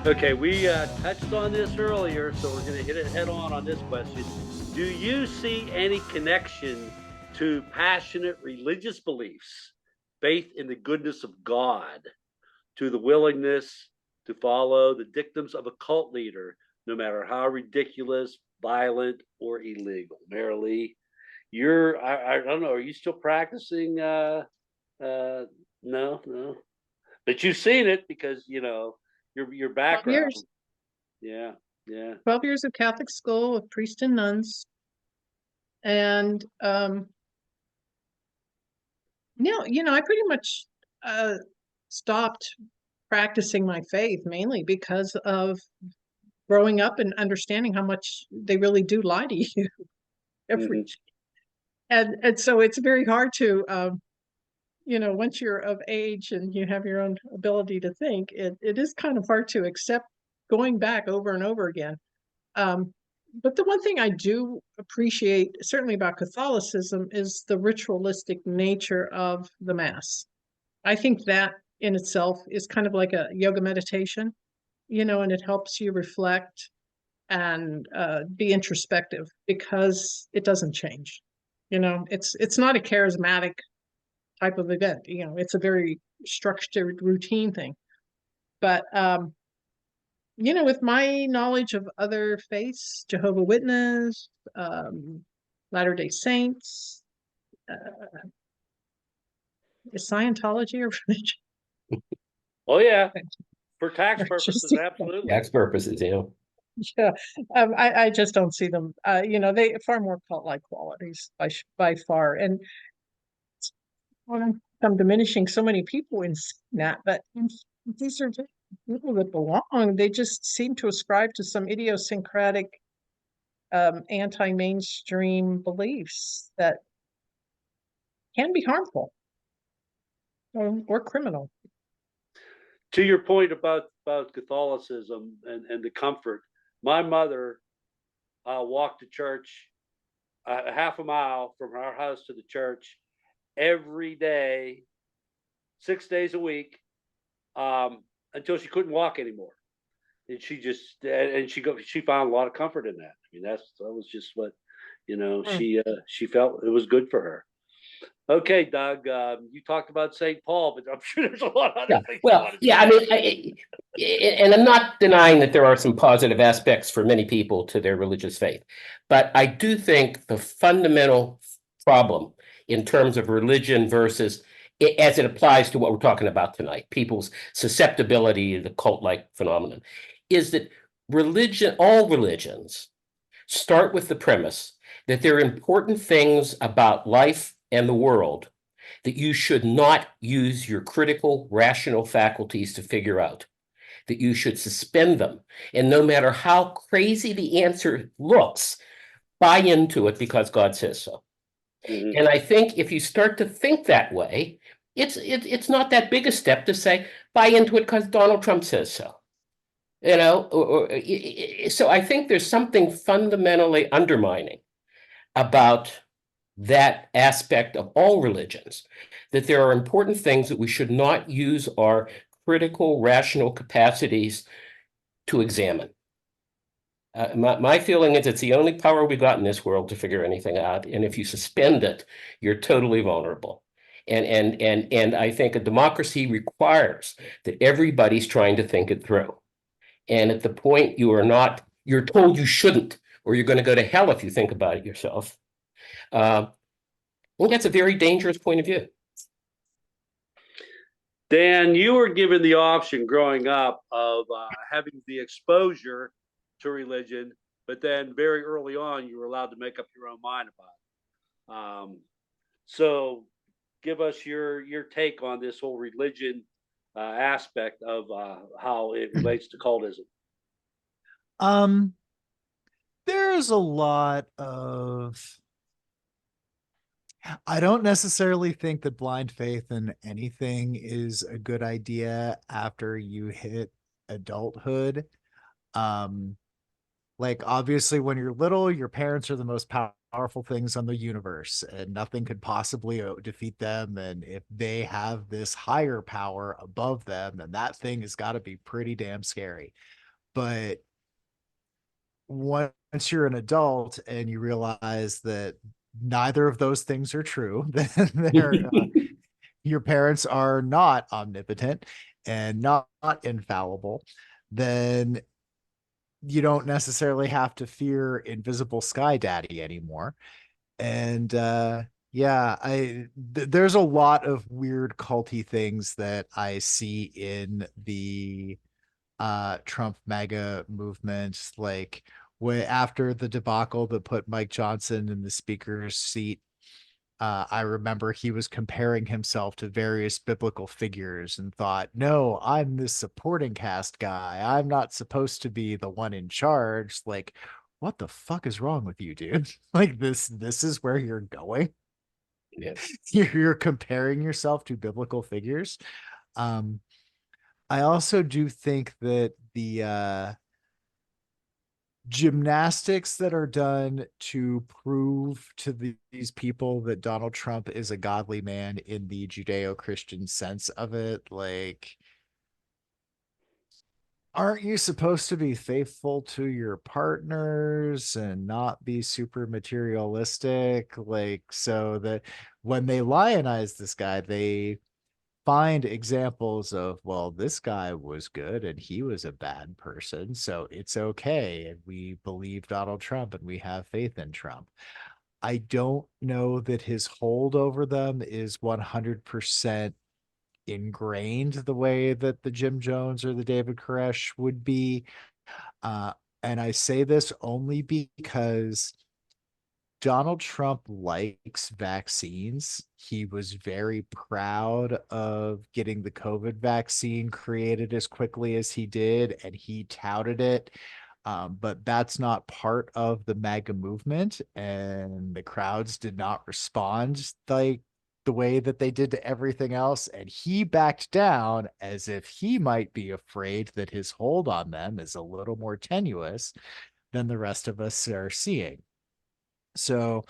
Okay, we touched on this earlier, so we're going to hit it head on this question. Do you see any connection to passionate religious beliefs, faith in the goodness of God, to the willingness to follow the dictums of a cult leader, no matter how ridiculous, violent, or illegal? Marilee, I don't know, are you still practicing? Uh, no, no. But you've seen it because, your 12 background. years. Yeah, yeah. 12 years of Catholic school with priests and nuns. And I pretty much stopped practicing my faith mainly because of growing up and understanding how much they really do lie to you every Hmm. and so it's very hard to once you're of age and you have your own ability to think, it is kind of hard to accept going back over and over again. Um, but the one thing I do appreciate, certainly about Catholicism, is the ritualistic nature of the Mass. I think that in itself is kind of like a yoga meditation, and it helps you reflect and be introspective because it doesn't change. It's not a charismatic type of event. It's a very structured routine thing. But with my knowledge of other faiths, Jehovah Witness, Latter-day Saints, uh, is Scientology a religion? Oh yeah, for tax I just, purposes, absolutely. Tax purposes, yeah, I just don't see them. They far more cult-like qualities by far, and I'm diminishing so many people in that, but these are people that belong. They just seem to ascribe to some idiosyncratic anti-mainstream beliefs that can be harmful or criminal. To your point about Catholicism and the comfort, my mother walked to church a half a mile from our house to the church every day, 6 days a week, until she couldn't walk anymore. And she found a lot of comfort in that. I mean, that was just what Mm. she felt it was good for her. Okay, Doug, you talked about St. Paul, but I'm sure there's a lot of other yeah. things you Well, want to yeah. I say. mean, and I'm not denying that there are some positive aspects for many people to their religious faith, but I do think the fundamental problem in terms of religion versus, as it applies to what we're talking about tonight, people's susceptibility to the cult-like phenomenon, is that all religions start with the premise that there are important things about life and the world that you should not use your critical, rational faculties to figure out, that you should suspend them. And no matter how crazy the answer looks, buy into it because God says so. Mm-hmm. And I think if you start to think that way, it's not that big a step to say, buy into it because Donald Trump says so. So I think there's something fundamentally undermining about that aspect of all religions, that there are important things that we should not use our critical, rational capacities to examine. My feeling is it's the only power we got in this world to figure anything out. And if you suspend it, you're totally vulnerable. And I think a democracy requires that everybody's trying to think it through. And at the point you're told you shouldn't, or you're going to go to hell if you think about it yourself. Well, that's a very dangerous point of view. Dan, you were given the option growing up of having the exposure to religion, but then very early on, you were allowed to make up your own mind about it. So, give us your take on this whole religion aspect of how it relates to cultism. Um, there's a lot of I don't necessarily think that blind faith in anything is a good idea after you hit adulthood. Um, Like, obviously, when you're little, your parents are the most powerful things on the universe, and nothing could possibly defeat them. And if they have this higher power above them, then that thing has got to be pretty damn scary. But once you're an adult and you realize that neither of those things are true, then your parents are not omnipotent and not infallible, then you don't necessarily have to fear invisible sky daddy anymore. And yeah, there's a lot of weird culty things that I see in the Trump MAGA movement, like way after the debacle that put Mike Johnson in the speaker's seat. I remember he was comparing himself to various biblical figures and thought, no, I'm this supporting cast guy. I'm not supposed to be the one in charge. Like, what the fuck is wrong with you, dude? Like, this is where you're going. Yeah. You're comparing yourself to biblical figures. Um, I also do think that the gymnastics that are done to prove to these people that Donald Trump is a godly man in the Judeo-Christian sense of it, like, aren't you supposed to be faithful to your partners and not be super materialistic? Like, so that when they lionize this guy, they find examples of, well, this guy was good and he was a bad person, so it's okay. And we believe Donald Trump and we have faith in Trump. I don't know that his hold over them is 100% ingrained the way that the Jim Jones or the David Koresh would be. Uh, and I say this only because Donald Trump likes vaccines. He was very proud of getting the COVID vaccine created as quickly as he did, and he touted it. But that's not part of the MAGA movement, and the crowds did not respond like the way that they did to everything else. And he backed down as if he might be afraid that his hold on them is a little more tenuous than the rest of us are seeing. So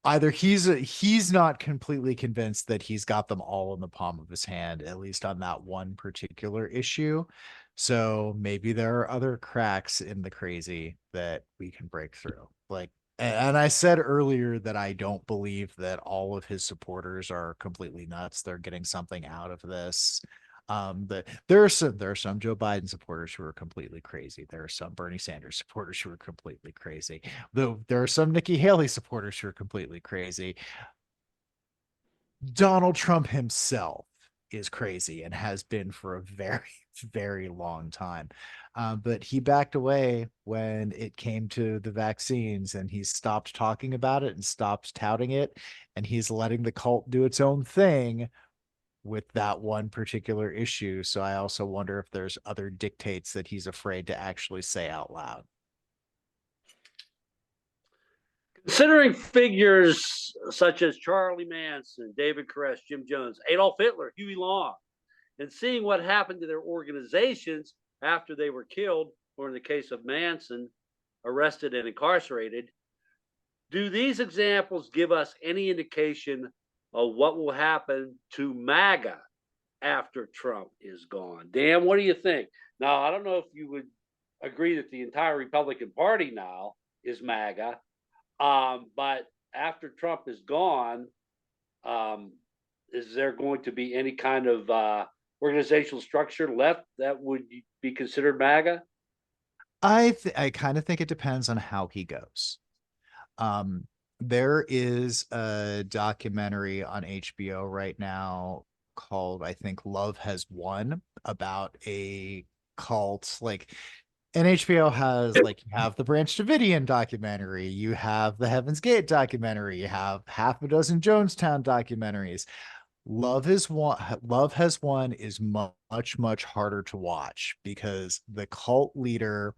either he's not completely convinced that he's got them all in the palm of his hand, at least on that one particular issue. So maybe there are other cracks in the crazy that we can break through. Like, and I said earlier that I don't believe that all of his supporters are completely nuts. They're getting something out of this. But there are some Joe Biden supporters who are completely crazy. There are some Bernie Sanders supporters who are completely crazy. Though there are some Nikki Haley supporters who are completely crazy. Donald Trump himself is crazy and has been for a very, very long time. But he backed away when it came to the vaccines, and he stopped talking about it and stopped touting it. And he's letting the cult do its own thing with that one particular issue. So I also wonder if there's other dictates that he's afraid to actually say out loud. Considering figures such as Charlie Manson, David Koresh, Jim Jones, Adolf Hitler, Huey Long, and seeing what happened to their organizations after they were killed, or in the case of Manson, arrested and incarcerated, do these examples give us any indication of what will happen to MAGA after Trump is gone? Dan, what do you think? Now, I don't know if you would agree that the entire Republican Party now is MAGA, but after Trump is gone, is there going to be any kind of organizational structure left that would be considered MAGA? I kind of think it depends on how he goes. There is a documentary on HBO right now called, I think, Love Has Won, about a cult. Like, and HBO has, like, you have the Branch Davidian documentary, you have the Heaven's Gate documentary, you have half a dozen Jonestown documentaries. Love Has Won is much harder to watch because the cult leader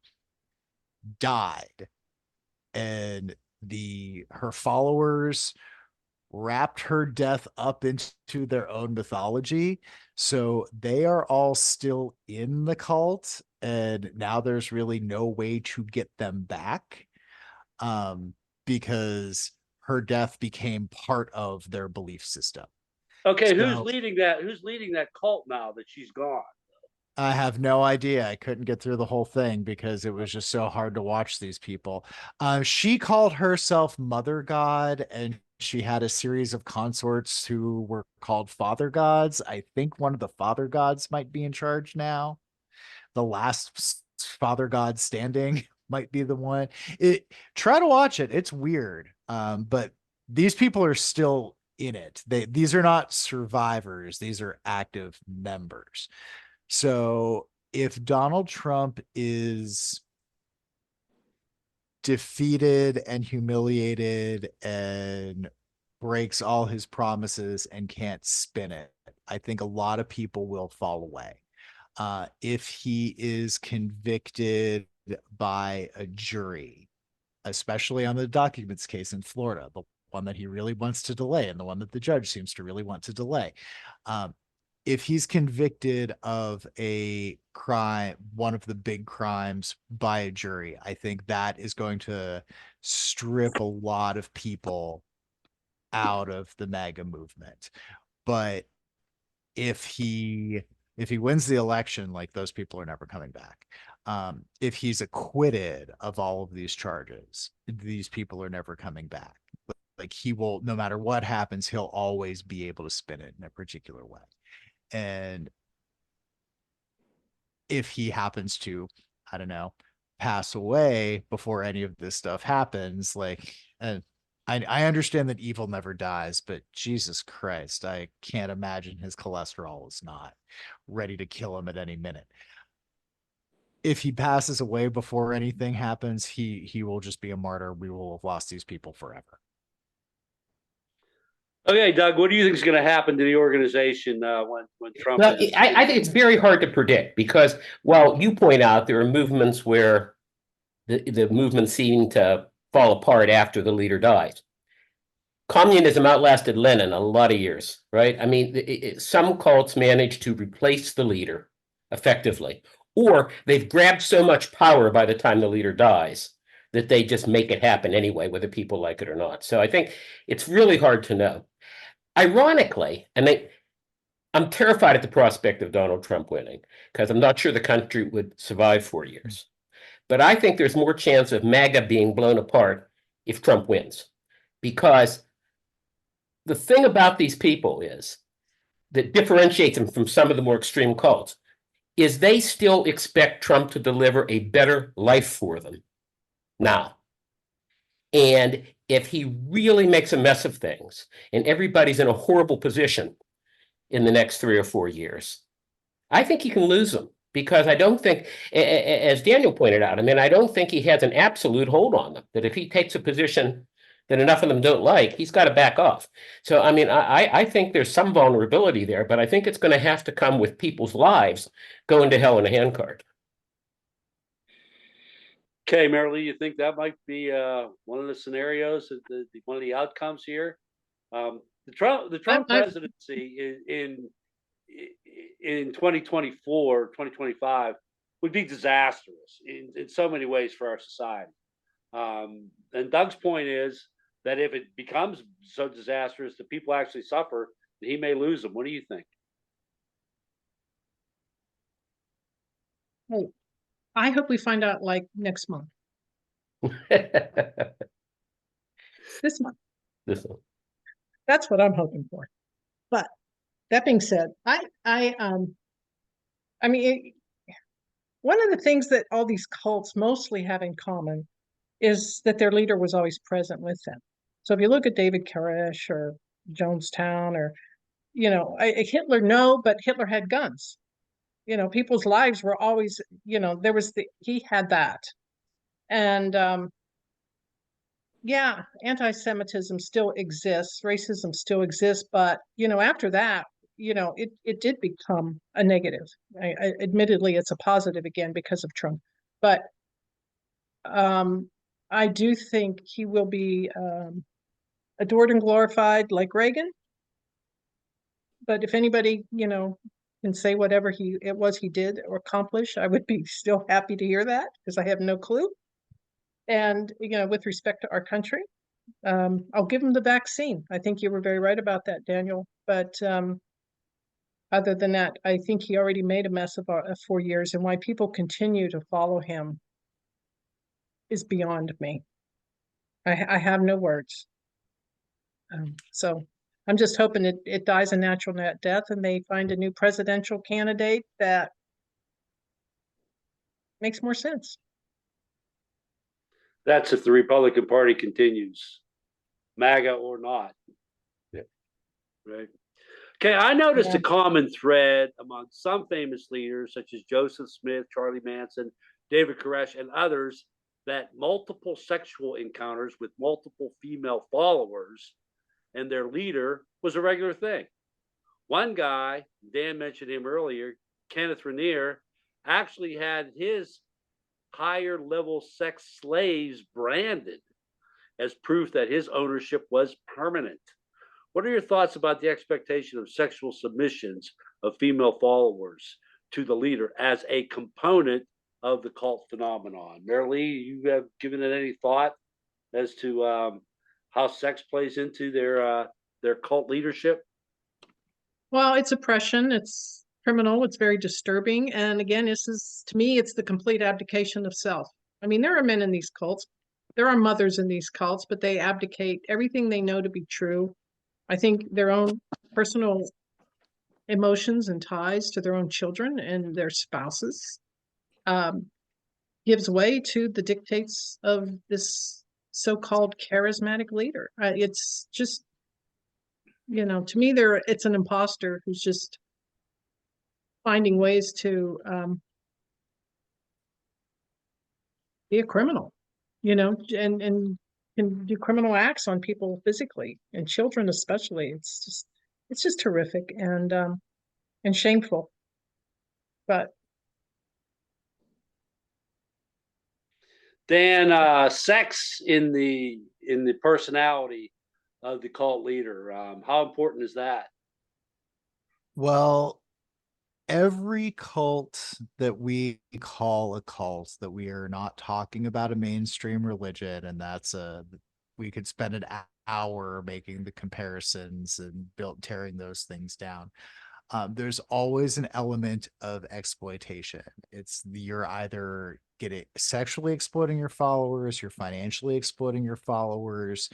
died, and her followers wrapped her death up into their own mythology. So they are all still in the cult, and now there's really no way to get them back, um, because her death became part of their belief system. Okay, who's So leading that? Who's leading that cult now that she's gone? I have no idea. I couldn't get through the whole thing because it was just so hard to watch these people. She called herself Mother God, and she had a series of consorts who were called Father Gods. I think one of the Father Gods might be in charge now. The last Father God standing might be the one. It Try to watch it. It's weird. But these people are still in it. These are not survivors. These are active members. So if Donald Trump is defeated and humiliated and breaks all his promises and can't spin it, I think a lot of people will fall away. If he is convicted by a jury, especially on the documents case in Florida, the one that he really wants to delay and the one that the judge seems to really want to delay. If he's convicted of a crime, one of the big crimes by a jury, I think that is going to strip a lot of people out of the MAGA movement. But if he if he wins the election, like, those people are never coming back. If he's acquitted of all of these charges, these people are never coming back. Like, he will, no matter what happens, he'll always be able to spin it in a particular way. And if he happens to, I don't know, pass away before any of this stuff happens, like, and I understand that evil never dies, but Jesus Christ, I can't imagine his cholesterol is not ready to kill him at any minute. If he passes away before anything happens, he will just be a martyr. We will have lost these people forever. Okay, Doug, what do you think is going to happen to the organization when Trump Well, is? I think it's very hard to predict because, while you point out there are movements where the movement seem to fall apart after the leader dies. Communism outlasted Lenin a lot of years, right? I mean, some cults manage to replace the leader effectively, or they've grabbed so much power by the time the leader dies that they just make it happen anyway, whether people like it or not. So I think it's really hard to know. Ironically, I'm terrified at the prospect of Donald Trump winning because I'm not sure the country would survive 4 years. But I think there's more chance of MAGA being blown apart if Trump wins. Because the thing about these people is that differentiates them from some of the more extreme cults is they still expect Trump to deliver a better life for them now. And if he really makes a mess of things and everybody's in a horrible position in the next 3 or 4 years, I think he can lose them because I don't think, as Daniel pointed out, I mean, I don't think he has an absolute hold on them, that if he takes a position that enough of them don't like, he's got to back off. So, I mean, I think there's some vulnerability there, but I think it's going to have to come with people's lives going to hell in a handcart. Okay, Marilee, you think that might be one of the scenarios, one of the outcomes here? The Trump presidency in 2024, 2025 would be disastrous in so many ways for our society. And Doug's point is that if it becomes so disastrous that people actually suffer, that he may lose them. What do you think? Hey, I hope we find out like next month, this month. This one. That's what I'm hoping for. But that being said, I mean, one of the things that all these cults mostly have in common is that their leader was always present with them. So if you look at David Koresh or Jonestown or, Hitler, no, but Hitler had guns. People's lives were always, he had that. And yeah, anti-Semitism still exists, racism still exists, but after that, it did become a negative. Admittedly, it's a positive again because of Trump, but I do think he will be adored and glorified like Reagan. But if anybody, can say whatever he did or accomplish, I would be still happy to hear that because I have no clue. And, with respect to our country, I'll give him the vaccine. I think you were very right about that, Daniel. But other than that, I think he already made a mess of 4 years, and why people continue to follow him is beyond me. I have no words. So I'm just hoping it dies a natural death and they find a new presidential candidate that makes more sense. That's if the Republican Party continues, MAGA or not. Yeah. Right. Okay, I noticed Yeah. a common thread among some famous leaders, such as Joseph Smith, Charlie Manson, David Koresh, and others, that multiple sexual encounters with multiple female followers and their leader was a regular thing. One guy, Dan mentioned him earlier, Kenneth Rainier, actually had his higher level sex slaves branded as proof that his ownership was permanent. What are your thoughts about the expectation of sexual submissions of female followers to the leader as a component of the cult phenomenon? Marilee, you have given it any thought as to how sex plays into their cult leadership? Well, it's oppression. It's criminal. It's very disturbing. And again, to me, it's the complete abdication of self. I mean, there are men in these cults. There are mothers in these cults, but they abdicate everything they know to be true. I think their own personal emotions and ties to their own children and their spouses gives way to the dictates of this so-called charismatic leader. It's just, to me, it's an imposter who's just finding ways to be a criminal, and can do criminal acts on people physically and children especially. It's just horrific and shameful. But Dan, sex in the personality of the cult leader, how important is that? Well, every cult that we call a cult, that we are not talking about a mainstream religion, and we could spend an hour making the comparisons and tearing those things down. There's always an element of exploitation. You're either getting sexually exploiting your followers, you're financially exploiting your followers,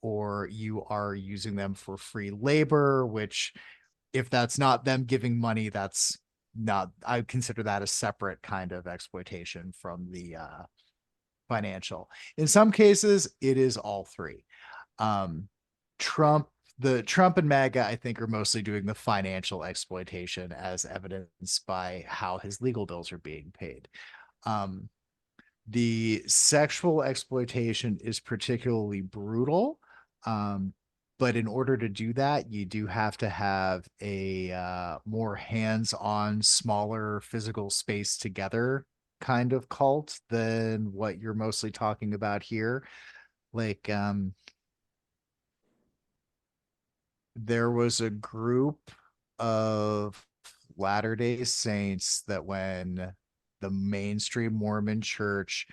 or you are using them for free labor, which, if that's not them giving money, that's not, I consider that a separate kind of exploitation from the financial. In some cases, it is all three. Trump and MAGA, I think, are mostly doing the financial exploitation, as evidenced by how his legal bills are being paid. The sexual exploitation is particularly brutal. But in order to do that, you do have to have a more hands-on, smaller physical space together kind of cult than what you're mostly talking about here. Like, there was a group of Latter-day Saints that, when the mainstream Mormon church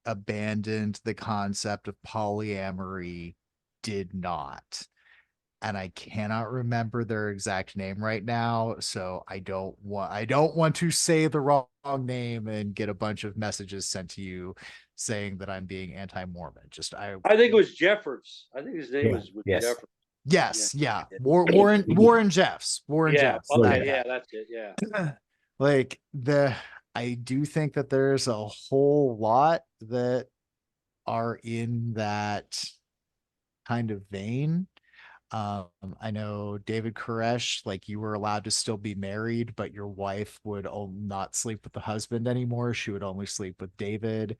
abandoned the concept of polyamory, did not. And I cannot remember their exact name right now, so I don't want to say the wrong name and get a bunch of messages sent to you saying that I'm being anti-Mormon. I think it was Jeffers. I think his name was Yes. Jeffers. Yes, yeah. Yeah. Warren Jeffs. Yeah. Jeffs. Okay. Yeah, that's it. Yeah. Like, I do think that there's a whole lot that are in that kind of vein. I know David Koresh, like, you were allowed to still be married, but your wife would not sleep with the husband anymore. She would only sleep with David.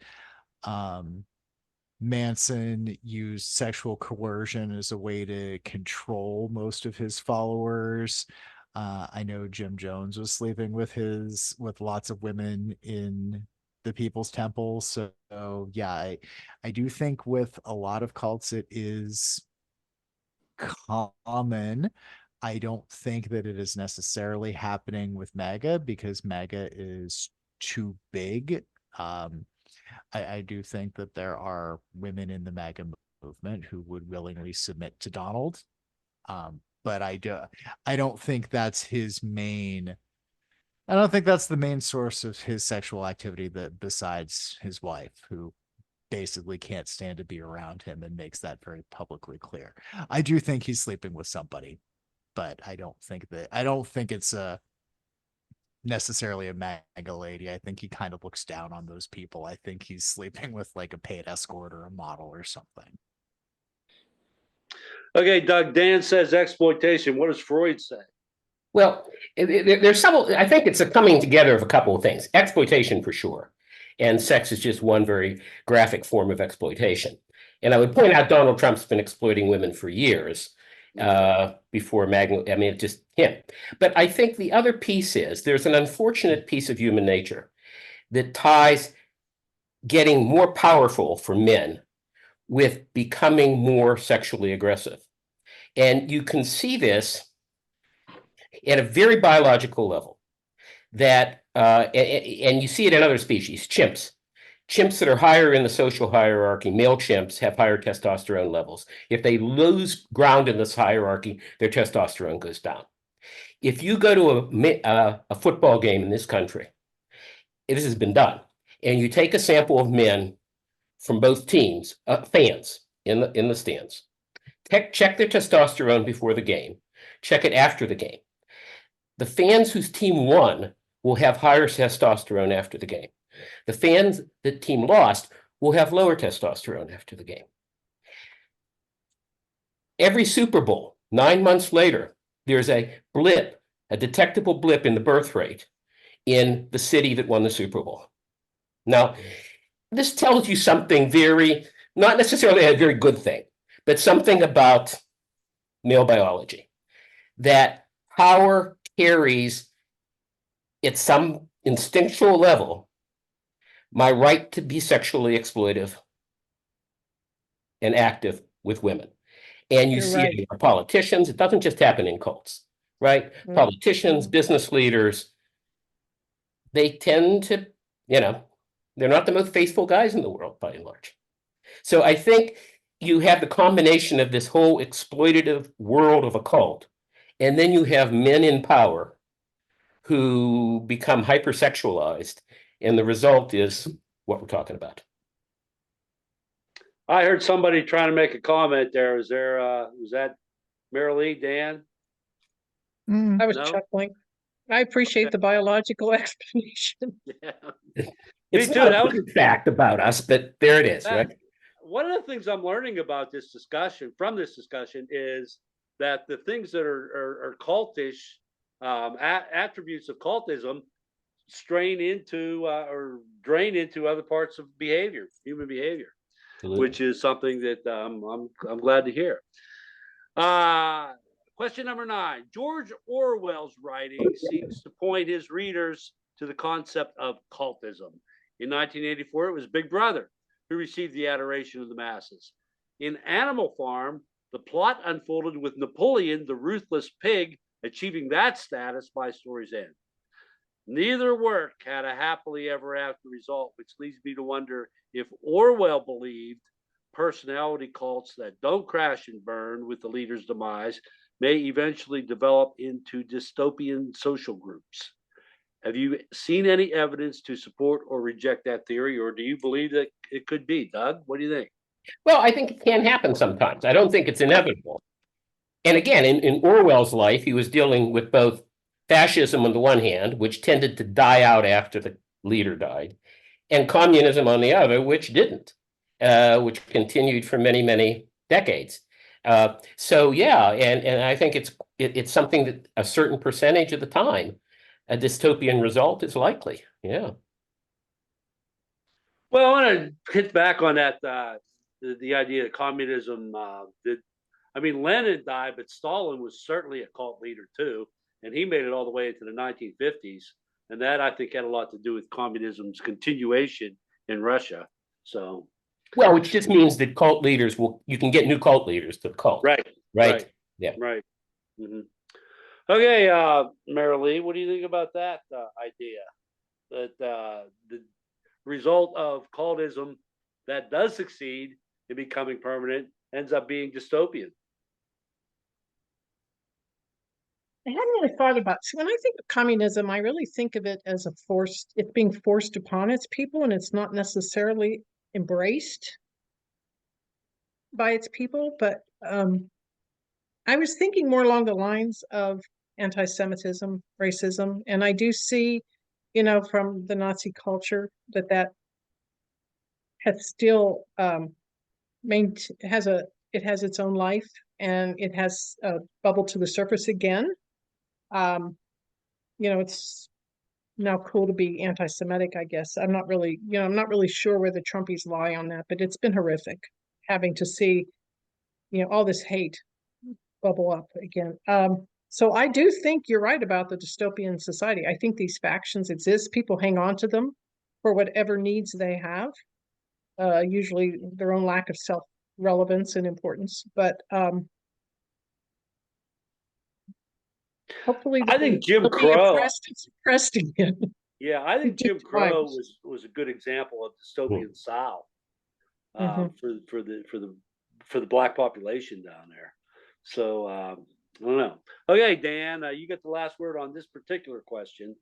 Manson used sexual coercion as a way to control most of his followers. I know Jim Jones was sleeping with lots of women in the People's Temple. So yeah, I do think with a lot of cults, it is common. I don't think that it is necessarily happening with MAGA because MAGA is too big. I do think that there are women in the MAGA movement who would willingly submit to Donald. But I don't think that's his main. I don't think that's the main source of his sexual activity, that besides his wife, who basically can't stand to be around him and makes that very publicly clear. I do think he's sleeping with somebody, but I don't think it's necessarily a MAGA lady. I think he kind of looks down on those people. I think he's sleeping with like a paid escort or a model or something. Okay, Doug, Dan says exploitation. What does Freud say? Well, there's several. I think it's a coming together of a couple of things. Exploitation for sure, and sex is just one very graphic form of exploitation. And I would point out Donald Trump's been exploiting women for years before Magna. I mean, it's just him. But I think the other piece is there's an unfortunate piece of human nature that ties getting more powerful for men with becoming more sexually aggressive. And you can see this at a very biological level, that and you see it in other species, chimps that are higher in the social hierarchy. Male chimps have higher testosterone levels. If they lose ground in this hierarchy, their testosterone goes down. If you go to a football game in this country, this has been done, and you take a sample of men from both teams, fans in the stands, check their testosterone before the game, check it after the game. The fans whose team won will have higher testosterone after the game. The fans that team lost will have lower testosterone after the game. Every Super Bowl, 9 months later, there's a blip, a detectable blip in the birth rate in the city that won the Super Bowl. Now, this tells you something not necessarily a very good thing, but something about male biology, that power carries at some instinctual level my right to be sexually exploitive and active with women. And you You're see right. it in politicians. It doesn't just happen in cults, right? Mm. Politicians, business leaders, they tend to, they're not the most faithful guys in the world by and large. So I think you have the combination of this whole exploitative world of a cult, and then you have men in power who become hypersexualized, and the result is what we're talking about. I heard somebody trying to make a comment there. Was that Marilee, Dan? I was No? chuckling. I appreciate the biological explanation. Yeah. It's Me too. not That a was big fact about us, but there it is, right? one of the things I'm learning about this discussion is that the things that are cultish, attributes of cultism, strain into or drain into other parts of human behavior, Absolutely. which is something that I'm glad to hear. Question number 9. George Orwell's writing seems to point his readers to the concept of cultism. In 1984, it was Big Brother who received the adoration of the masses. In Animal Farm, the plot unfolded with Napoleon, the ruthless pig, achieving that status by story's end. Neither work had a happily ever after result, which leads me to wonder if Orwell believed personality cults that don't crash and burn with the leader's demise may eventually develop into dystopian social groups. Have you seen any evidence to support or reject that theory, or do you believe that it could be? Doug, what do you think? Well, I think it can happen sometimes. I don't think it's inevitable. And again, in Orwell's life, he was dealing with both fascism on the one hand, which tended to die out after the leader died, and communism on the other, which didn't, which continued for many, many decades. So yeah, and I think it's something that a certain percentage of the time, a dystopian result is likely. Yeah. Well, I want to hit back on that, the idea of communism. Lenin died, but Stalin was certainly a cult leader too, and he made it all the way into the 1950s. And that, I think, had a lot to do with communism's continuation in Russia. So, well, which just means that cult leaders you can get new cult leaders to the cult. right. Right. Yeah. Right. Mhm. Okay, Marilee, what do you think about that idea? That the result of cultism that does succeed in becoming permanent ends up being dystopian. I hadn't really thought about, so when I think of communism, I really think of it as it's being forced upon its people, and it's not necessarily embraced by its people. But I was thinking more along the lines of anti-Semitism, racism, and I do see, from the Nazi culture that has still it has its own life, and it has bubbled to the surface again. Um, it's now cool to be anti-Semitic, I guess. I'm not really sure where the Trumpies lie on that, but it's been horrific having to see, all this hate bubble up again. So I do think you're right about the dystopian society. I think these factions exist. People hang on to them for whatever needs they have, usually their own lack of self-relevance and importance. But hopefully I think Jim they'll be Crow. oppressed and suppressed again. Yeah, I think Jim Crow was a good example of dystopian South for the black population down there. So I don't know. Okay, Dan, you get the last word on this particular question.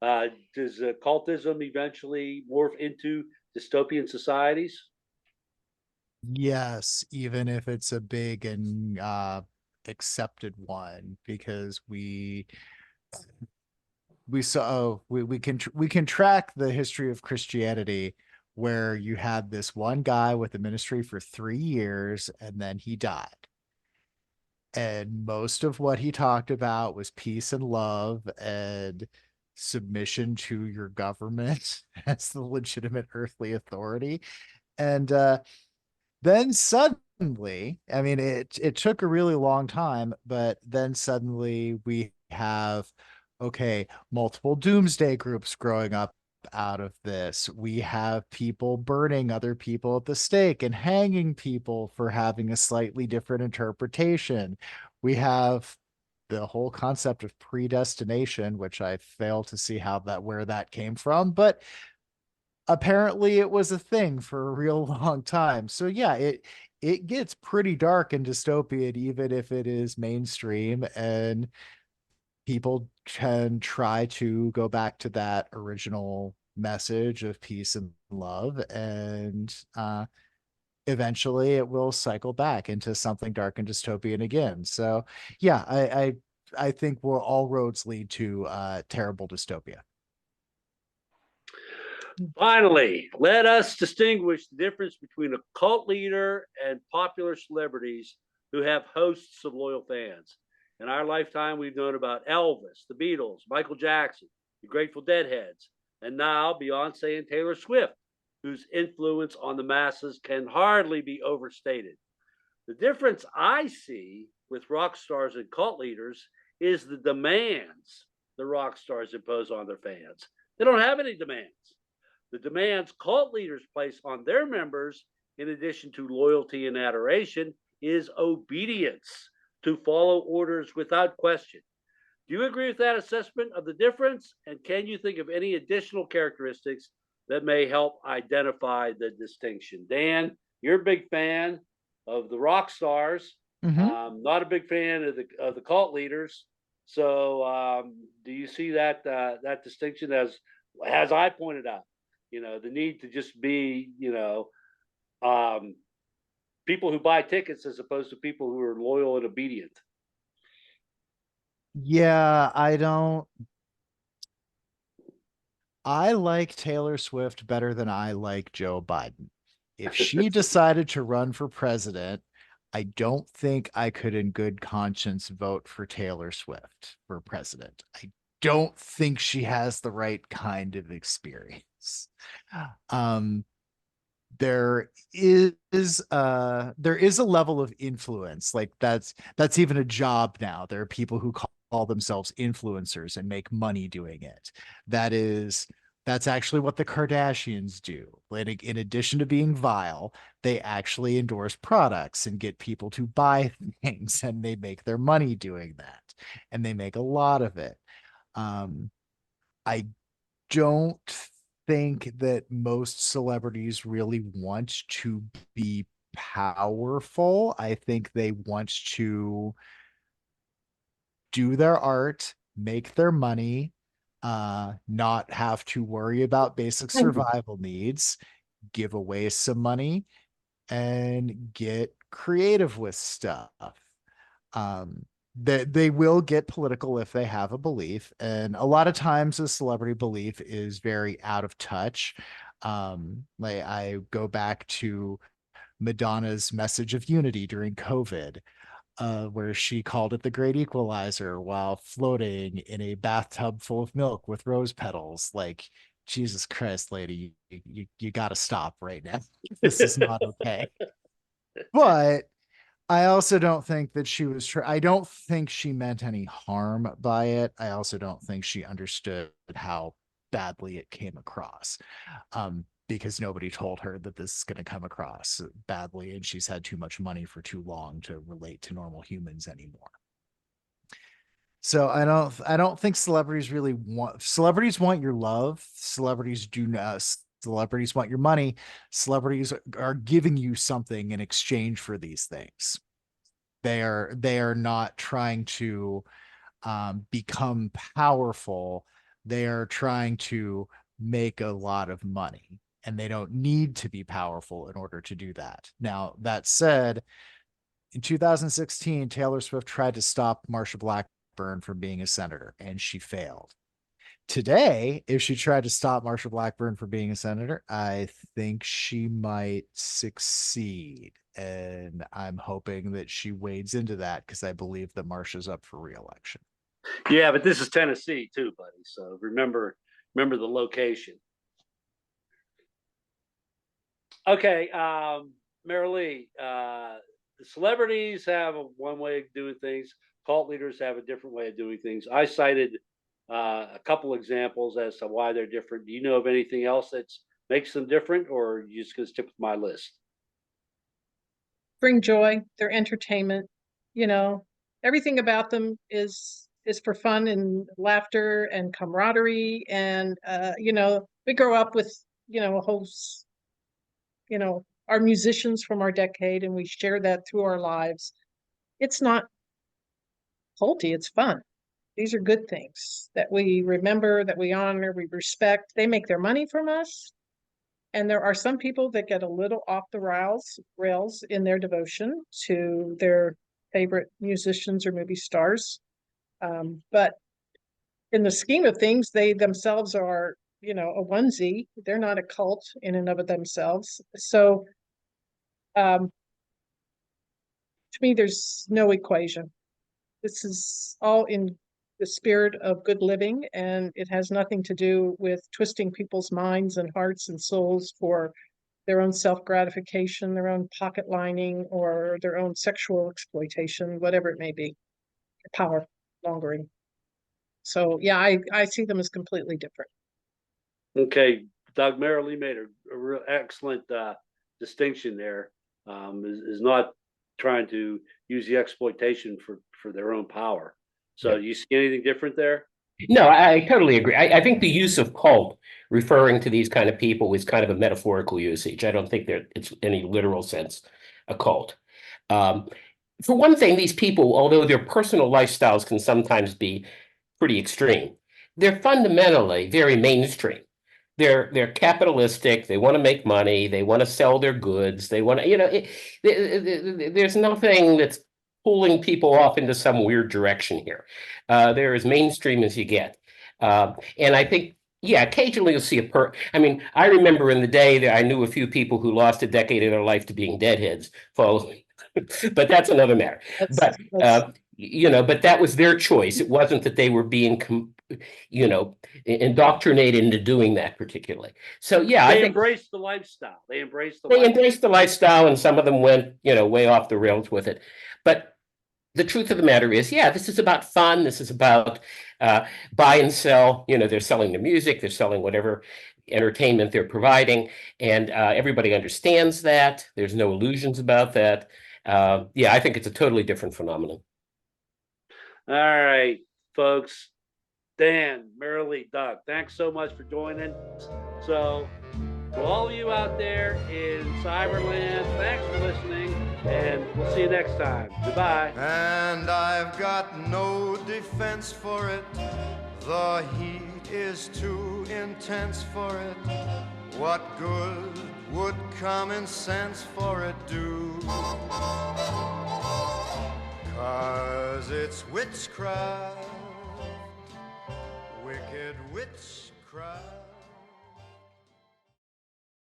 Does cultism eventually morph into dystopian societies? Yes, even if it's a big and accepted one, because we saw we can track the history of Christianity, where you had this one guy with the ministry for 3 years and then he died. And most of what he talked about was peace and love and submission to your government as the legitimate earthly authority. And then suddenly, I mean, it took a really long time, but then suddenly we have, okay, multiple doomsday groups growing up out of this. We have people burning other people at the stake and hanging people for having a slightly different interpretation. We have the whole concept of predestination, which I fail to see where that came from, but apparently it was a thing for a real long time. So yeah, it gets pretty dark and dystopian, even if it is mainstream, and people can try to go back to that original message of peace and love, and eventually it will cycle back into something dark and dystopian again. So yeah, I think all roads lead to terrible dystopia. Finally, let us distinguish the difference between a cult leader and popular celebrities who have hosts of loyal fans. In our lifetime, we've known about Elvis, the Beatles, Michael Jackson, the Grateful Deadheads, and now Beyonce and Taylor Swift, whose influence on the masses can hardly be overstated. The difference I see with rock stars and cult leaders is the demands the rock stars impose on their fans. They don't have any demands. The demands cult leaders place on their members, in addition to loyalty and adoration, is obedience, to follow orders without question. Do you agree with that assessment of the difference? And can you think of any additional characteristics that may help identify the distinction? Dan, you're a big fan of the rock stars. Not a big fan of the cult leaders. So, do you see that that distinction as I pointed out? The need to just be, people who buy tickets as opposed to people who are loyal and obedient. Yeah, I like Taylor Swift better than I like Joe Biden. If she decided to run for president, I don't think I could in good conscience vote for Taylor Swift for president. I don't think she has the right kind of experience. There is a level of influence, like that's even a job now. There are people who call themselves influencers and make money doing it. That is That's actually what the Kardashians do. In addition to being vile, they actually endorse products and get people to buy things, and they make their money doing that. And they make a lot of it. Um, I don't think that most celebrities really want to be powerful. I think they want to do their art, make their money, not have to worry about basic survival needs, give away some money, and get creative with stuff. They will get political if they have a belief, and a lot of times a celebrity belief is very out of touch. Like I go back to Madonna's message of unity during COVID, where she called it the Great Equalizer while floating in a bathtub full of milk with rose petals. Like, Jesus Christ, lady, you got to stop right now. This is not okay. But I also don't think that she was. I don't think she meant any harm by it. I also don't think she understood how badly it came across. Because nobody told her that this is going to come across badly, and she's had too much money for too long to relate to normal humans anymore. So I don't think celebrities want your love. Celebrities do not. Celebrities want your money. Celebrities are giving you something in exchange for these things. They are not trying to become powerful. They are trying to make a lot of money, and they don't need to be powerful in order to do that. Now, that said, in 2016, Taylor Swift tried to stop Marsha Blackburn from being a senator, and she failed. Today, if she tried to stop Marsha Blackburn from being a senator, I think she might succeed. And I'm hoping that she wades into that because I believe that Marsha's up for re-election. Yeah, but this is Tennessee too, buddy. So remember the location. Okay, Marilee, the celebrities have one way of doing things. Cult leaders have a different way of doing things. I cited a couple examples as to why they're different. Do you know of anything else that makes them different, or are you just going to stick with my list? Bring joy, their entertainment, you know, everything about them is for fun and laughter and camaraderie. And we grow up with, a whole, our musicians from our decade, and we share that through our lives. It's not culty, it's fun. These are good things that we remember, that we honor, we respect. They make their money from us. And there are some people that get a little off the rails in their devotion to their favorite musicians or movie stars. But in the scheme of things, they themselves are, a onesie. They're not a cult in and of themselves. So to me, there's no equation. This is all in the spirit of good living, and it has nothing to do with twisting people's minds and hearts and souls for their own self-gratification, their own pocket lining, or their own sexual exploitation, whatever it may be, power mongering. So yeah, I see them as completely different. Okay, Doug, Marilee made a real excellent distinction there. Is not trying to use the exploitation for their own power. So, do you see anything different there? No, I totally agree. I think the use of cult referring to these kind of people is kind of a metaphorical usage. I don't think that it's any literal sense a cult. For one thing, these people, although their personal lifestyles can sometimes be pretty extreme, they're fundamentally very mainstream. They're capitalistic. They want to make money. They want to sell their goods. They want to, there's nothing that's pulling people off into some weird direction here. They're as mainstream as you get. And I think, yeah, occasionally you'll see I mean, I remember in the day that I knew a few people who lost a decade of their life to being deadheads following, but that's another matter. But but that was their choice. It wasn't that they were being indoctrinated into doing that particularly. So yeah, they I think embraced the lifestyle. They embraced the lifestyle, and some of them went, way off the rails with it. But the truth of the matter is, yeah, this is about fun. This is about buy and sell. You know, they're selling the music, they're selling whatever entertainment they're providing, and everybody understands that. There's no illusions about that. Yeah, I think it's a totally different phenomenon. All right, folks. Dan, Marilee, Doug, thanks so much for joining. So, to all of you out there in Cyberland, thanks for listening, and we'll see you next time. Goodbye. And I've got no defense for it. The heat is too intense for it. What good would common sense for it do? 'Cause it's witchcraft, wicked witchcraft.